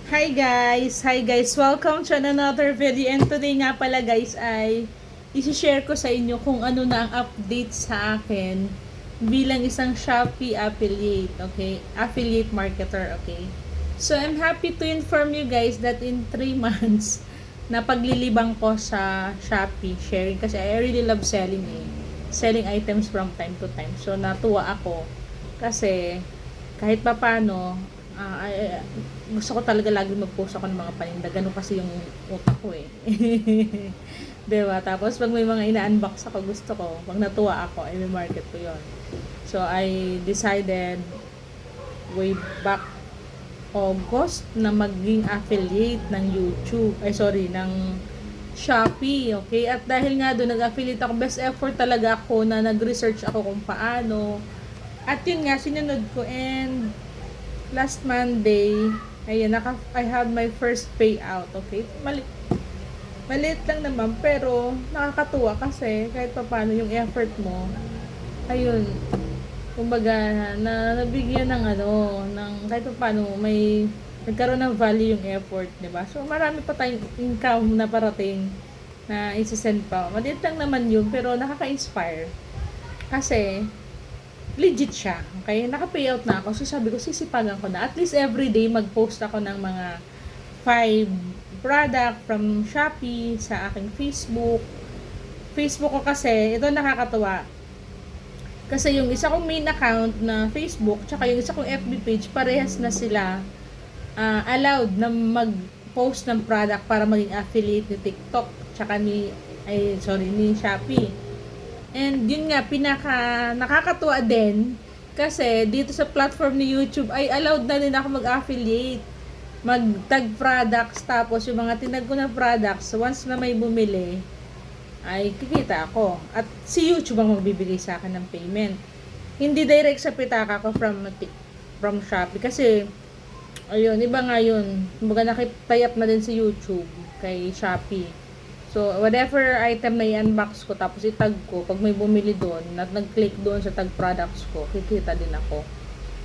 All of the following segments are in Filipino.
Hi guys, welcome to another video, and today nga pala guys ay isi-share ko sa inyo kung ano na ang update sa akin bilang isang Shopee affiliate, okay? Affiliate marketer, okay? So I'm happy to inform you guys that in 3 months na paglilibang ko sa Shopee sharing, kasi I really love selling items from time to time. So natuwa ako kasi kahit papano, gusto ko talaga lagi mag-post ako ng mga paninda. Ganun kasi yung utak ko eh. Diba? Tapos pag may mga ina-unbox ako, gusto ko, pag natuwa ako, ay may market ko yon. So I decided way back August na maging affiliate ng YouTube. Ng Shopee, okay? At dahil nga doon nag-affiliate ako, best effort talaga ako na nag-research ako kung paano. At yun nga, sinunod ko, and last Monday, ayun, I had my first payout, okay? Maliit lang naman, pero nakakatuwa kasi kahit pa paano yung effort mo, ayun, kumbaga, nabigyan ng kahit pa paano, may nagkaroon ng value yung effort, di ba? So, marami pa tayong income na parating na isi-send pa. Maliit lang naman yun, pero nakaka-inspire. Kasi, legit siya. Okay? Naka-payout na ako. So sabi ko, sisipagan ko na. At least everyday mag-post ako ng mga 5 product from Shopee sa aking Facebook. Facebook ko kasi, ito nakakatawa. Kasi yung isa kong main account na Facebook, tsaka yung isa kong FB page, parehas na sila allowed na mag-post ng product para maging affiliate ni TikTok, tsaka ni Shopee. And yun nga, nakakatuwa din kasi dito sa platform ni YouTube ay allowed na din ako mag-affiliate, mag-tag products, tapos yung mga tinag ko na products, once na may bumili, ay kikita ako. At si YouTube ang magbibigay sa akin ng payment. Hindi direct sa pitaka ko from Shopee kasi, ayun, iba nga yun. Kumbaga nakitay up na din si YouTube kay Shopee. So, whatever item na i-unbox ko, tapos itag ko, pag may bumili doon, at nag-click doon sa tag products ko, kikita din ako.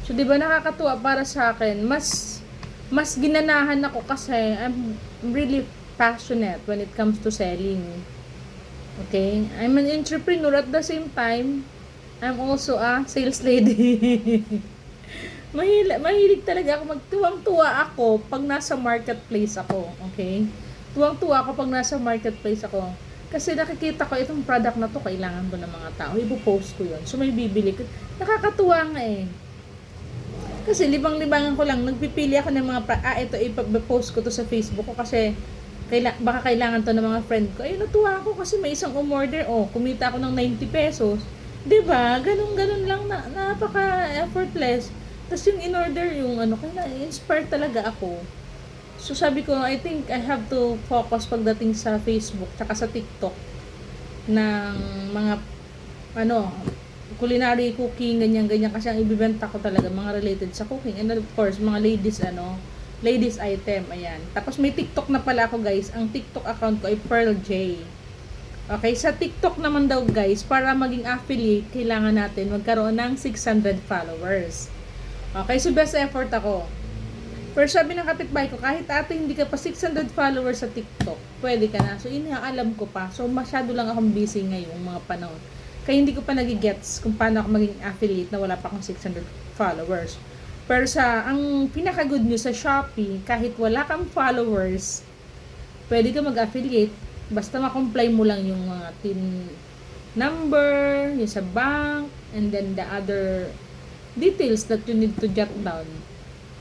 So, di ba nakakatuwa para sa akin? Mas ginanahan ako kasi I'm really passionate when it comes to selling. Okay? I'm an entrepreneur at the same time, I'm also a sales lady. Mahilig talaga ako, magtuwang-tuwa ako pag nasa marketplace ako. Okay? Tuwang-tuwa ako pag nasa marketplace ako. Kasi nakikita ko itong product na to, kailangan ko ng mga tao. Ipo-post ko yun. So may bibili ko. Nakakatuwa nga eh. Kasi libang-libangan ko lang. Nagpipili ako ng mga ito ipo-post ko to sa Facebook ko kasi baka kailangan to ng mga friend ko. Ay, natuwa ako kasi may isang umorder. Oh, kumita ako ng 90 pesos. 'Di ba? Ganun-ganun lang, napaka-effortless. Tapos yung in-order yung kaya inspired talaga ako. So sabi ko, I think I have to focus pagdating sa Facebook tsaka sa TikTok ng mga culinary, cooking, ganyan-ganyan, kasi ang ibibenta ko talaga mga related sa cooking, and of course mga ladies item, ayan. Tapos may TikTok na pala ako guys. Ang TikTok account ko ay Pearl J. Okay, sa TikTok naman daw guys, para maging affiliate, kailangan natin magkaroon ng 600 followers. Okay, so best effort ako. Pero sabi ng kapitbahay ko, kahit ate hindi ka pa 600 followers sa TikTok, pwede ka na. So, yun nga, alam ko pa. So, masyado lang akong busy ngayong mga panahon. Kaya hindi ko pa nagigets kung paano ako maging affiliate na wala pa akong 600 followers. Pero ang pinaka-good news sa Shopee, kahit wala kang followers, pwede ka mag-affiliate. Basta ma-comply mo lang yung mga TIN number, yung sa bank, and then the other details that you need to jot down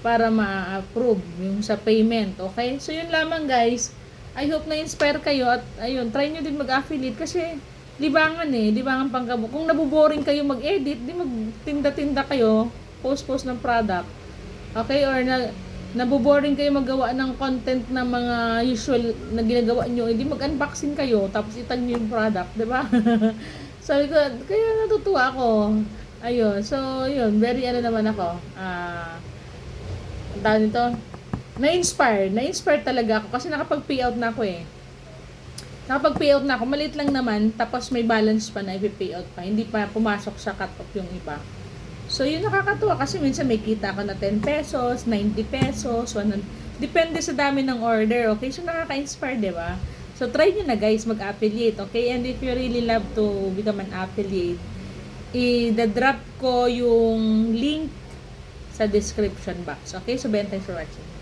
para ma-approve yung sa payment, okay? So, yun lamang guys. I hope na-inspire kayo at ayun, try nyo din mag-affiliate kasi libangan pangkabo. Kung nabuboring kayo mag-edit, di magtinda-tinda kayo, post ng product. Okay? Or nabuboring kayo maggawa ng content na mga usual na ginagawa nyo, hindi mag-unboxing kayo, tapos itag nyo yung product, di ba? Sabi ko, kaya natutuwa ako. Ayun, so, yun, very naman ako. Ang tawag nito, na-inspire talaga ako kasi nakapag-payout na ako eh. Nakapag-payout na ako, maliit lang naman, tapos may balance pa na i-payout pa. Hindi pa pumasok sa cut-off yung iba. So, yun nakakatuwa kasi minsan may kita ka na 10 pesos, 90 pesos, Depende sa dami ng order, okay? So, nakaka-inspire, di ba? So, try nyo na guys mag-affiliate, okay? And if you really love to become an affiliate, i-drop ko yung link sa description box, okay? So, thanks for watching.